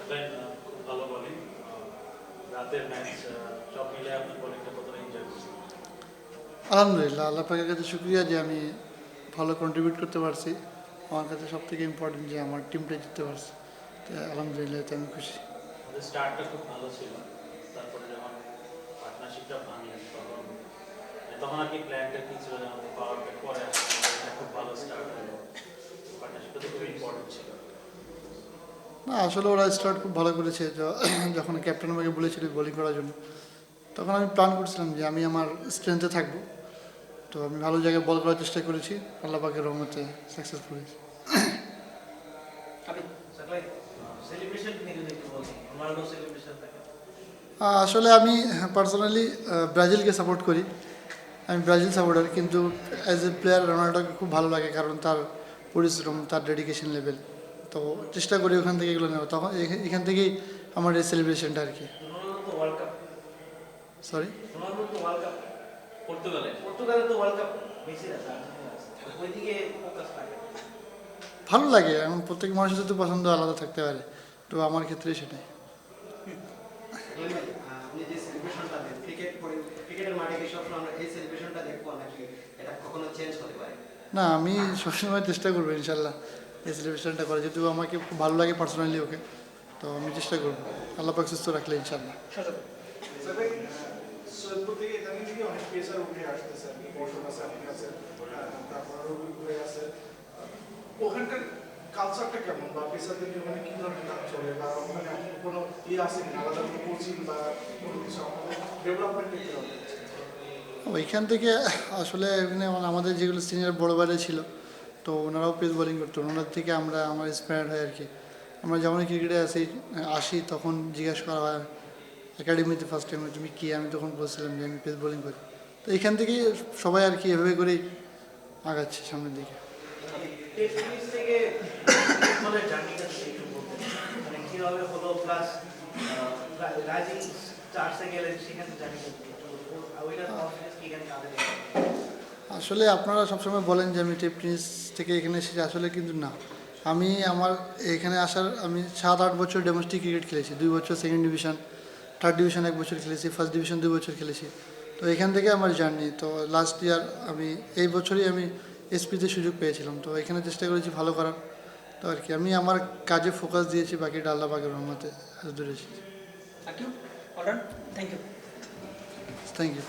সাকলাইন খুব ভালো বোলিং, রাতের ম্যাচ সব মিলে আপনার বোলিংটা কতটা এনজয় করছেন? আলহামদুলিল্লাহ, আল্লাহ পাকের কাছে শুক্রিয়া যে আমি ভালো কন্ট্রিবিউট করতে পারছি। আমার কাছে সব থেকে ইম্পর্টেন্ট যে আমার টিমটা জিততে পারছে। তো আলহামদুলিল্লাহ, এতে আমি খুশি। আমাদের স্টার্টটা খুব ভালো ছিল, তারপরে যখন পার্টনারশিপটা ভাঙে তখন আর কি প্ল্যানটা কি ছিল, যখন পাওয়ার প্লে পরে আসলে এটা খুব ভালো স্টার্ট হলো, পার্টনারশিপটা তো খুব ইম্পর্টেন্ট ছিল। না, আসলে ওরা স্টার্ট খুব ভালো করেছে। যখন ক্যাপ্টেন আমাকে বলেছিল বোলিং করার জন্য, তখন আমি প্ল্যান করছিলাম যে আমি আমার স্ট্রেংথে থাকবো। তো আমি ভালো জায়গায় বল করার চেষ্টা করেছি, আল্লাহ পাকের রহমতে সাকসেসফুল হয়েছি। আসলে আমি পার্সোনালি ব্রাজিলকে সাপোর্ট করি। আমি ব্রাজিল সাপোর্টার, কিন্তু অ্যাজ এ প্লেয়ার রোনাল্ডোকে খুব ভালো লাগে, কারণ তার পরিশ্রম, তার ডেডিকেশন লেভেল। তো চেষ্টা করি ওখান থেকে এগুলো নেওয়া, তখন এখান থেকেই আমার এই সেলিব্রেশনটা আর কি। সরি, ভালো লাগে। এখন প্রত্যেক মানুষের তো পছন্দ আলাদা থাকতে পারে, তো আমার ক্ষেত্রে সেটাই। আপনি যে সেলিব্রেশনটা দেন, ক্রিকেটের মাঠে কি সবসময় আমরা এই সেলিব্রেশনটা দেখবো নাকি এটা কখনো চেঞ্জ হতে পারে? না, আমি সবসময় চেষ্টা করবো ইনশাল্লাহ এই সেলিব্রেশনটা করা, যেহেতু আমাকে খুব ভালো লাগে পার্সোনালি ওকে। তো আমি চেষ্টা করবো, আল্লাহ পাক সুস্থ রাখলে ইনশাল্লাহ। সৈয়দপুর থেকে ইতালি থেকে অনেক পেসার উঠে আসতেছে আর কি, বর্ষণ আছে, আপনি আছেন, তারপর রবি ভাই আছে। ওখানকার কালচারটা কেমন, বা পেসারদের নিয়ে ওখানে কি ধরনের কাজ চলে, বা ওখানে কোনো আছে কিনা আলাদা কোনো কোচিং বা কোনো কিছু আমাদের ডেভেলপমেন্ট করতে হবে? ওইখান থেকে আসলে এখানে আমাদের যেগুলো সিনিয়র বড় বাইরে ছিল, তো ওনারাও পেস বোলিং করতো, ওনার থেকে আমরা আমার ইন্সপায়ার্ড হয় আর কি। আমরা যেমন ক্রিকেটে আসি তখন জিজ্ঞাসা করা হয় একাডেমিতে ফার্স্ট টাইমে তুমি কি, আমি তখন বলছিলাম যে আমি পেস বোলিং করি। তো এখান থেকেই সবাই আর কি এভাবে করেই আগাচ্ছে সামনের দিকে। আসলে আপনারা সবসময় বলেন যে আমি টেনিস থেকে এখানে এসেছি, আসলে কিন্তু না। আমার এখানে আমি 7-8 বছর ডোমেস্টিক ক্রিকেট খেলেছি, 2 বছর সেকেন্ড ডিভিশন, থার্ড ডিভিশন 1 বছর খেলেছি, ফার্স্ট ডিভিশন 2 বছর খেলেছি। তো এখান থেকে আমার জার্নি। তো লাস্ট ইয়ার এই বছরই আমি এসপিতে সুযোগ পেয়েছিলাম, তো এখানে চেষ্টা করেছি ভালো করার। তো আর কি আমি আমার কাজে ফোকাস দিয়েছি, বাকিটা আল্লাহ পাকের রহমতে দূরে এসেছি। Thank you. Thank you.